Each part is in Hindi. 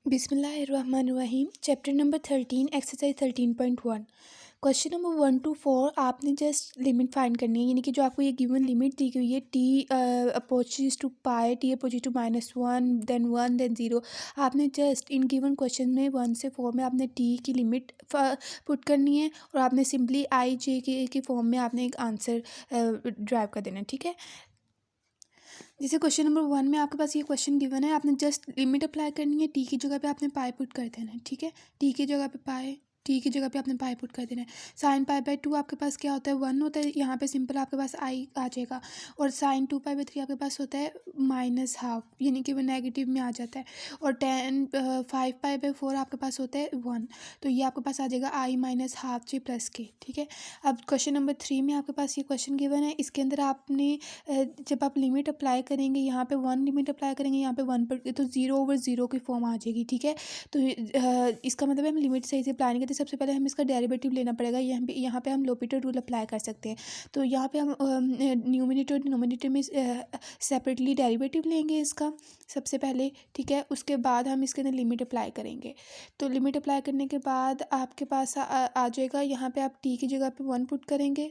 बिस्मिल्लाहिर्रहमानिर्रहीम। Chapter number 13 exercise 13.1 question number 1 to 4 आपने जस्ट लिमिट फाइंड करनी है। यानी कि जो आपको ये गिवन लिमिट दी गई है t approaches to pi, t approaches to -1 then 0। आपने जस्ट इन गिवन क्वेश्चन में 1 से 4 में आपने टी की लिमिट पुट करनी है और आपने सिंपली आई जे के फॉर्म में आपने एक आंसर ड्राइव कर देना है। ठीक है, जैसे क्वेश्चन नंबर 1 में आपके पास ये क्वेश्चन गिवन है, आपने जस्ट लिमिट अप्लाई करनी है। टी की जगह पे आपने पाई पुट कर देना है। ठीक है, टी की जगह पे पाई, टी की जगह पे आपने पाई पुट कर देना है। साइन पाई बाई 2 आपके पास क्या होता है, 1 होता है। यहाँ पे सिंपल आपके पास आई आ जाएगा। और साइन 2 पाई बाई 3 आपके पास होता है -हाफ, यानी कि वो नेगेटिव में आ जाता है। और 5 पाई बाई 4 आपके पास होता है 1, तो ये आपके पास आ जाएगा आई -हाफ जे प्लस के। ठीक है, अब क्वेश्चन नंबर 3 में आपके पास ये क्वेश्चन गिवन है। इसके अंदर आपने जब आप लिमिट अप्लाई करेंगे, यहाँ पे 1 लिमिट अप्लाई करेंगे, यहाँ पे 1 पर, तो 0/0 की फॉर्म आ जाएगी। ठीक है, तो इसका मतलब है हम लिमिट सही से अप्लाई नहीं करते। सबसे पहले हमें इसका डेरिवेटिव लेना पड़ेगा। यहाँ पे हम लोपिटर रूल अप्लाई कर सकते हैं। तो यहाँ पे हम न्यूमिनेटर और डिनोमिनेटर में सेपरेटली डेरिवेटिव लेंगे इसका सबसे पहले। ठीक है, उसके बाद हम इसके अंदर लिमिट अप्लाई करेंगे। तो लिमिट अप्लाई करने के बाद आपके पास आ जाएगा, यहाँ पे आप टी की जगह पे 1 पुट करेंगे,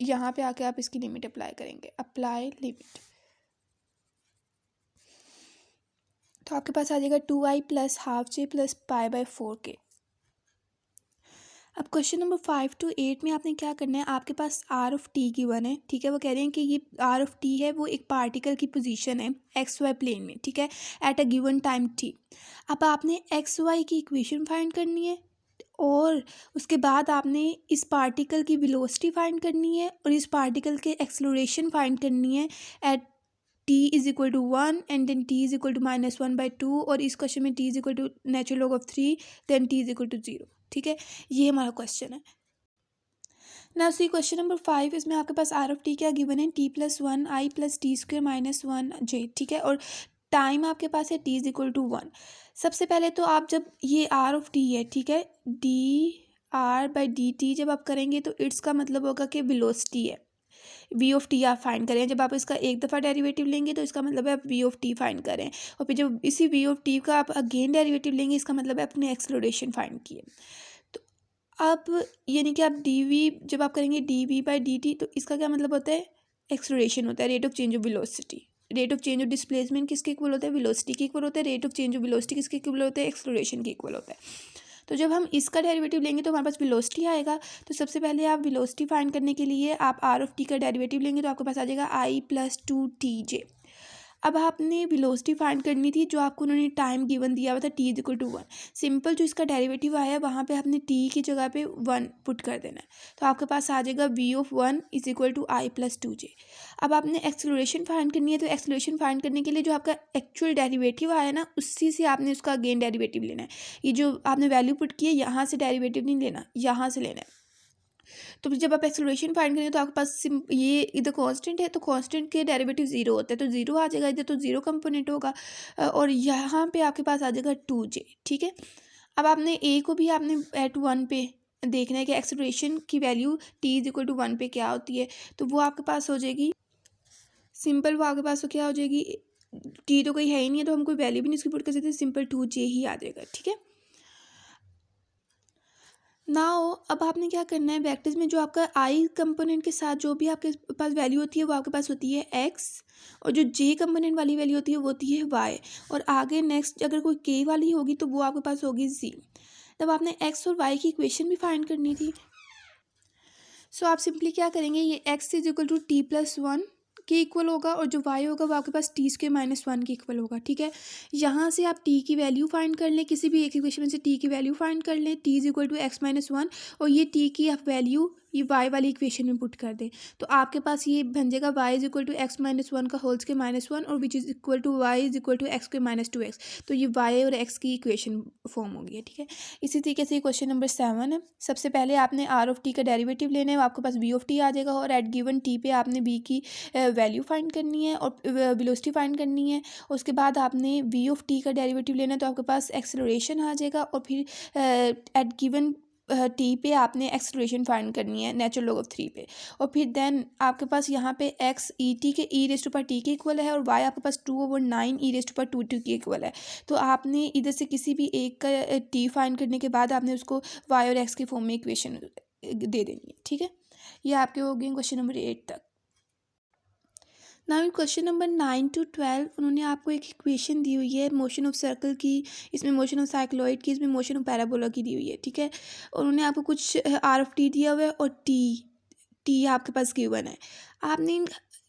यहाँ पे आके आप इसकी लिमिट अप्लाई करेंगे, अप्लाई लिमिट, तो आपके पास आ जाएगा 2i plus half J plus pi by 4 के। अब क्वेश्चन नंबर 5 to 8 में आपने क्या करना है, आपके पास आर ऑफ टी गिवन है। ठीक है, वो कह रहे हैं कि ये आर ऑफ टी है, वो एक पार्टिकल की पोजीशन है एक्स वाई प्लेन में। ठीक है, at a given time T. अब आपने एक्स वाई की इक्वेशन फाइंड करनी है और उसके बाद आपने इस पार्टिकल की वेलोसिटी फाइंड करनी है और इस पार्टिकल के एक्सेलरेशन फाइंड करनी है at t is equal to 1 and then t is equal to -1/2। और इस क्वेश्चन में t is equal to natural log of 3 then t is equal to 0। ठीक है, ये हमारा क्वेश्चन है ना। सी क्वेश्चन नंबर 5, इसमें आपके पास आर ऑफ टी क्या गिवन है, t+1 i plus T square -1 j। ठीक है, और टाइम आपके पास है t इज इक्वल टू 1। सबसे पहले तो आप जब ये आर ऑफ टी है, ठीक है, dr/dt जब आप करेंगे तो इट्स का मतलब होगा कि वेलोसिटी है, वी ऑफ टी आप फाइंड करें। जब आप इसका एक दफ़ा डेरिवेटिव लेंगे तो इसका मतलब है आप वी ऑफ टी फाइंड करें, और फिर जब इसी वी ऑफ टी का आप अगेन डेरिवेटिव लेंगे, इसका मतलब है अपने एक्सलोरेशन फाइंड किए। तो अब यानी कि आप डी वी जब आप करेंगे dv/dt, तो इसका क्या मतलब होता है, एक्सलोरेशन होता है, rate of change of velocity. Rate of change of displacement किसके इक्वल होता है, वेलोसिटी के इक्वल होता है। Rate of change of velocity किसके इक्वल होता है, एक्सलोरेशन के इक्वल होता है। तो जब हम इसका डेरिवेटिव लेंगे तो हमारे पास वेलोसिटी आएगा। तो सबसे पहले आप वेलोसिटी फाइंड करने के लिए आप आर ऑफ टी का डेरिवेटिव लेंगे, तो आपके पास आ जाएगा आई प्लस 2tj। अब आपने वेलोसिटी फाइंड करनी थी, जो आपको उन्होंने टाइम गिवन दिया हुआ था t is equal to 1। Simple जो इसका डेरिवेटिव आया वहाँ पे आपने t की जगह पे 1 पुट कर देना है, तो आपके पास आ जाएगा v of 1 is equal to i plus 2j। अब आपने एक्सेलरेशन फाइंड करनी है, तो एक्सेलरेशन फाइंड करने के लिए जो आपका एक्चुअल डेरिवेटिव आया ना, उसी से आपने उसका अगेन डेरिवेटिव लेना है। ये जो आपने वैल्यू पुट की है, यहाँ से डेरिवेटिव नहीं लेना, यहाँ से लेना है। तो जब आप एक्सेलरेशन फाइंड करेंगे तो आपके पास ये इधर कांस्टेंट है, तो कांस्टेंट के डेरिवेटिव 0 होता है, तो 0 आ जाएगा इधर, तो 0 कंपोनेंट होगा। और यहाँ पे आपके पास आ जाएगा 2j। ठीक है, अब आपने a को भी आपने एट 1 पे देखना है कि एक्सेलरेशन की value t is equal to 1 पे क्या होती है। तो वो आपके पास हो जाएगी सिंपल, वो आपके पास तो क्या हो जाएगी, t तो कोई है ही नहीं है, तो हम कोई वैल्यू भी नहीं उसकी पुट कर सकते, सिंपल 2j ही आ जाएगा। ठीक है, नाउ अब आपने क्या करना है, वेक्टर्स में जो आपका आई कंपोनेंट के साथ जो भी आपके पास वैल्यू होती है वो आपके पास होती है x, और जो j कंपोनेंट वाली वैल्यू होती है वो होती है y, और आगे नेक्स्ट अगर कोई k वाली होगी तो वो आपके पास होगी z। तब आपने x और y की इक्वेशन भी फाइंड करनी थी। सो आप सिंपली क्या करेंगे, ये x is equal to t+1 के इक्वल होगा, और जो y होगा वो आपके पास t स्क्वायर -1 के इक्वल होगा। ठीक है, यहाँ से आप t की वैल्यू फाइंड कर लें, किसी भी एक इक्वेशन में से t की वैल्यू फाइंड कर लें, t is equal to x-1, और ये t की आप वैल्यू ये y वाली इक्वेशन में पुट कर दें, तो आपके पास ये बन जाएगा y is equal to x-1 का होल स्क्वायर -1, और which is equal to y is equal to x square -2x। तो ये y और x की इक्वेशन फॉर्म होगी है। ठीक है, इसी तरीके से क्वेश्चन नंबर 7 है। सबसे पहले आपने आर ऑफ टी का डेरिवेटिव लेना है, आपके पास वी ऑफ टी आ जाएगा, और एट गिवन टी पे आपने वी की वैल्यू फाइंड करनी है और वेलोसिटी फाइंड करनी है। उसके बाद आपने वी ऑफ टी का डेरिवेटिव लेना है, तो आपके पास एक्सेलरेशन आ जाएगा, और फिर एट गिवन टी पे आपने एक्सेलरेशन फाइंड करनी है नेचुरल लॉग ऑफ 3 पे, और फिर देन आपके पास यहाँ पे एक्स ई टी के ई रेस्ट पर टी के इक्वल है और वाई आपके पास 2/9 ई रेस्ट पर 2 के इक्वल है। तो आपने इधर से किसी भी एक का टी फाइंड करने के बाद आपने उसको वाई और एक्स के फॉर्म में इक्वेशन दे देनी है। ठीक है, ये आपके हो गए क्वेश्चन नंबर 8 तक। नाउ क्वेश्चन नंबर 9 to 12 उन्होंने आपको एक इक्वेशन दी हुई है मोशन ऑफ सर्कल की, इसमें मोशन ऑफ साइक्लॉइड की, इसमें मोशन ऑफ पैराबोला की दी हुई है। ठीक है, उन्होंने आपको कुछ आर ऑफ टी दिया हुआ है और टी आपके पास गिवन है। आपने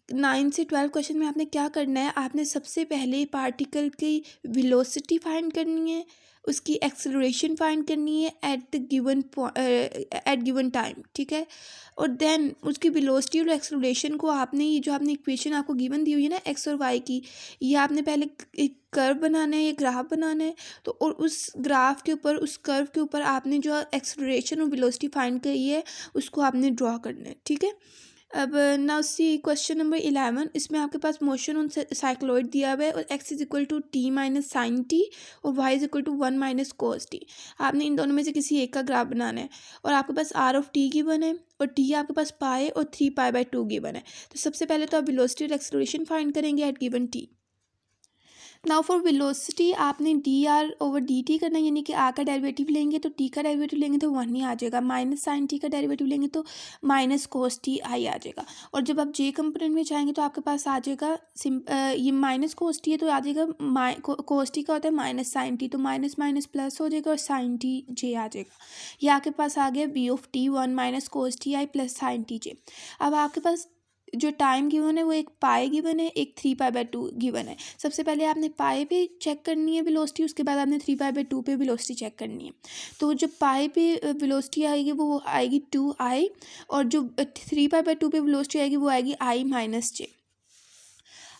9 से 12 क्वेश्चन में आपने क्या करना है, आपने सबसे पहले पार्टिकल की वेलोसिटी फाइंड करनी है, उसकी एक्सेलरेशन फाइंड करनी है एट गिवन टाइम। ठीक है, और देन उसकी वेलोसिटी और एक्सेलरेशन को आपने, ये जो आपने इक्वेशन आपको गिवन दी हुई है ना एक्स और वाई की, ये आपने पहले एक कर्व बनाना है, ये ग्राफ बनाना है। तो और उस ग्राफ के ऊपर, उस कर्व के ऊपर आपने जो एक्सेलरेशन और वेलोसिटी फाइंड करी है उसको आपने ड्रॉ करना है। ठीक है, अब नाउ सी क्वेश्चन नंबर 11, इसमें आपके पास मोशन ऑन साइक्लॉइड दिया हुआ है और x is equal to t minus sine t और y is equal to 1 minus cos t. आपने इन दोनों में से किसी एक का ग्राफ बनाना है और आपके पास आर ऑफ टी गिवन है और टी आपके पास पाए और 3π/2 गिवन है। तो सबसे पहले तो आप वेलोसिटी और एक्सेलरेशन फाइंड करेंगे at given t. Now for velocity आपने d r over d t करना है, यानी कि आर का डेरिवेटिव लेंगे तो टी का डेरिवेटिव लेंगे तो 1 ही आ जाएगा, माइनस साइन टी का डेरिवेटिव लेंगे तो माइनस कोस टी आई आ जाएगा। और जब आप जे कंपोनेंट में जाएंगे तो आपके पास आ जाएगा ये माइनस कोस टी है तो आ जाएगा कोस टी का होता है माइनस साइन टी, तो माइनस माइनस प्लस हो जाएगा और साइन टी जे आ जाएगा। ये आपके पास आ गया v of t 1 minus cos t i plus sine t j. अब आपके पास जो टाइम गिवन है वो एक पाई गिवन है, एक 3π/2 गिवन है। सबसे पहले आपने पाई पे चेक करनी है वेलोसिटी, उसके बाद आपने 3π/2 पे वेलोसिटी चेक करनी है। तो जो पाई पे वेलोसिटी आएगी वो आएगी 2i और जो 3π/2 पे वेलोसिटी आएगी वो आएगी i माइनस जे।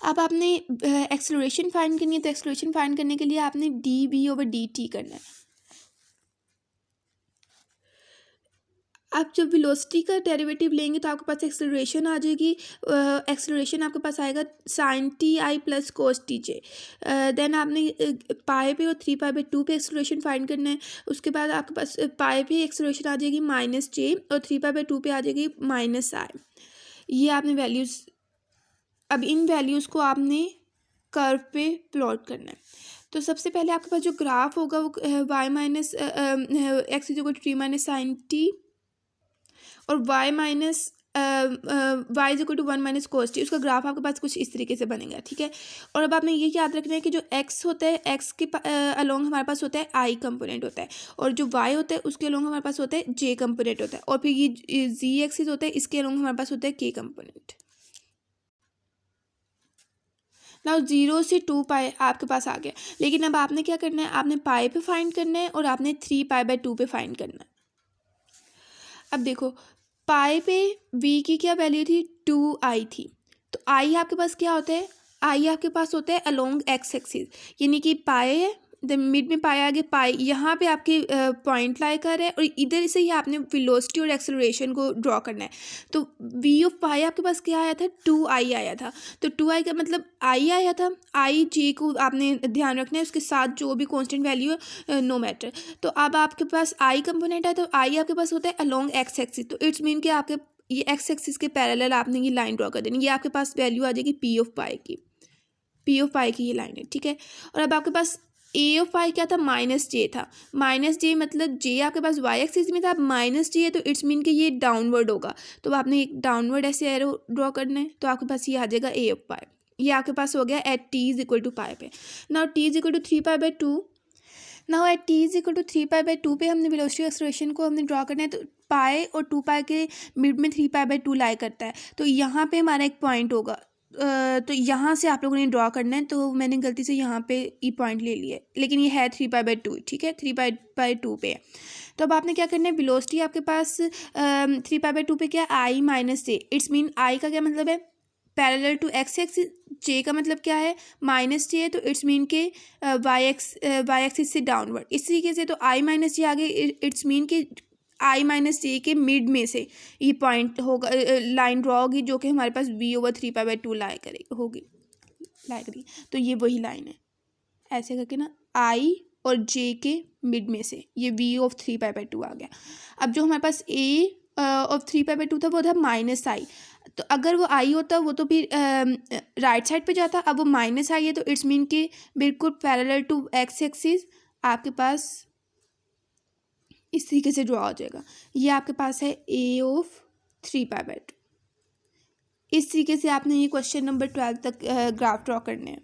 अब आपने एक्सेलरेशन फाइंड करनी है, तो एक्सेलरेशन फाइंड करने के लिए आपने d v over d t करना है। आप जब वेलोसिटी का डेरिवेटिव लेंगे तो आपके पास एक्सेलरेशन आ जाएगी, एक्सेलरेशन आपके पास आएगा sine t i plus cos t j. Then आपने पाई पे और 3π/2 पे एक्सेलरेशन फाइंड करना है। उसके बाद आपके पास पाई पे एक्सेलरेशन आ जाएगी माइनस जे और 3π/2 पे आ जाएगी माइनस आई। ये आपने वैल्यूज़, अब इन वैल्यूज़ को आपने कर्व पे प्लॉट करना है। तो सबसे पहले आपके पास जो ग्राफ होगा वो y minus x is equal to t minus sine t और y minus y is equal to 1 minus cos t, उसका ग्राफ आपके पास कुछ इस तरीके से बनेगा। ठीक है, और अब आपने ये याद रखना है कि जो x होता है x के अलोंग हमारे पास होता है i कंपोनेंट होता है और जो y होता है उसके अलोंग हमारे पास होता है j कंपोनेंट होता है और फिर ये z एक्सिस होता है, इसके अलोंग हमारे पास होता है k कंपोनेंट। नाउ 0 से 2π आपके पास आ गया, लेकिन अब आपने क्या करना है, आपने पाई पे फाइंड करना है और आपने 3π/2 पे फाइंड करना है। अब देखो पाई पे v की क्या वैल्यू थी, 2i थी, तो i आपके पास क्या होता है, i आपके पास होता है अलोंग एक्स एक्सिस, यानी कि पाई है द मिड में पाई आगे पाई यहाँ पे आपके पॉइंट लाई कर है और इधर से ही आपने वेलोसिटी और एक्सेलरेशन को ड्रॉ करना है। तो v ऑफ पाई आपके पास क्या आया था, 2i आया था, तो 2i का मतलब i आया था, i j को आपने ध्यान रखना है, उसके साथ जो भी कांस्टेंट वैल्यू है नो मैटर। तो अब आपके पास i कंपोनेंट है तो i आपके पास होता है अलोंग एक्स एक्सिस, तो इट्स मीन कि आपके ये एक्स एक्सिस के पैरेलल आपने ये लाइन ड्रॉ कर देनी, ये आपके पास वैल्यू आ जाएगी p ऑफ पाई की, p ऑफ पाई की ये लाइन है। ठीक है, और अब आपके पास a ऑफ पाई क्या था, माइनस जे था, माइनस जे मतलब जे आपके पास y एक्सिस में था, माइनस जे है तो इट्स मीन कि ये डाउनवर्ड होगा, तो आपने एक डाउनवर्ड ऐसे एरो ड्रॉ करना है, तो आपके पास ये आ जाएगा a ऑफ पाई, ये आपके पास हो गया at t is equal to pi पे। Now t is equal to 3π/2, now at t is equal to 3π/2 पे हमने वेलोसिटी एक्सेलरेशन को हमने ड्रॉ करना है, तो पाई और 2π के मिड में 3π/2 लाई करता है, तो यहाँ पे हमारा एक पॉइंट होगा, तो यहाँ से आप लोगों ने ड्रॉ करना है, तो मैंने गलती से यहाँ पे ई पॉइंट ले लिया है, लेकिन ये है 3π/2, ठीक है 3π/2 पे है। तो अब आपने क्या करना है, वेलोसिटी आपके पास 3π/2 पे क्या है, i minus J, it's mean i का क्या मतलब है, पैरेलल टू एक्स एक्सिस, जे का मतलब क्या है माइनस जे है, तो इट्स मीन के वाई एक्सिस से डाउनवर्ड, इस तरीके से तो i माइनस जे आगे, इट्स मीन के i माइनस जे के मिड में से ये पॉइंट होगा, लाइन ड्रॉ होगी जो कि हमारे पास v ओवर 3π/2 लाई करेगी होगी, लाई करेगी, तो ये वही लाइन है, ऐसे करके ना i और जे के मिड में से, ये वी ऑफ 3π/2 आ गया। अब जो हमारे पास ए ऑफ 3π/2 था वो था -i, तो अगर वो आई होता वो तो फिर राइट साइड पे जाता, अब वो -i है तो इट्स मीन कि बिल्कुल पैरेलल टू एक्स एक्सिस आपके पास इस तरीके से ड्रॉ हो जाएगा। ये आपके पास है ए ऑफ 3π/2। इस तरीके से आपने ये क्वेश्चन नंबर 12 तक ग्राफ ड्रॉ करने हैं।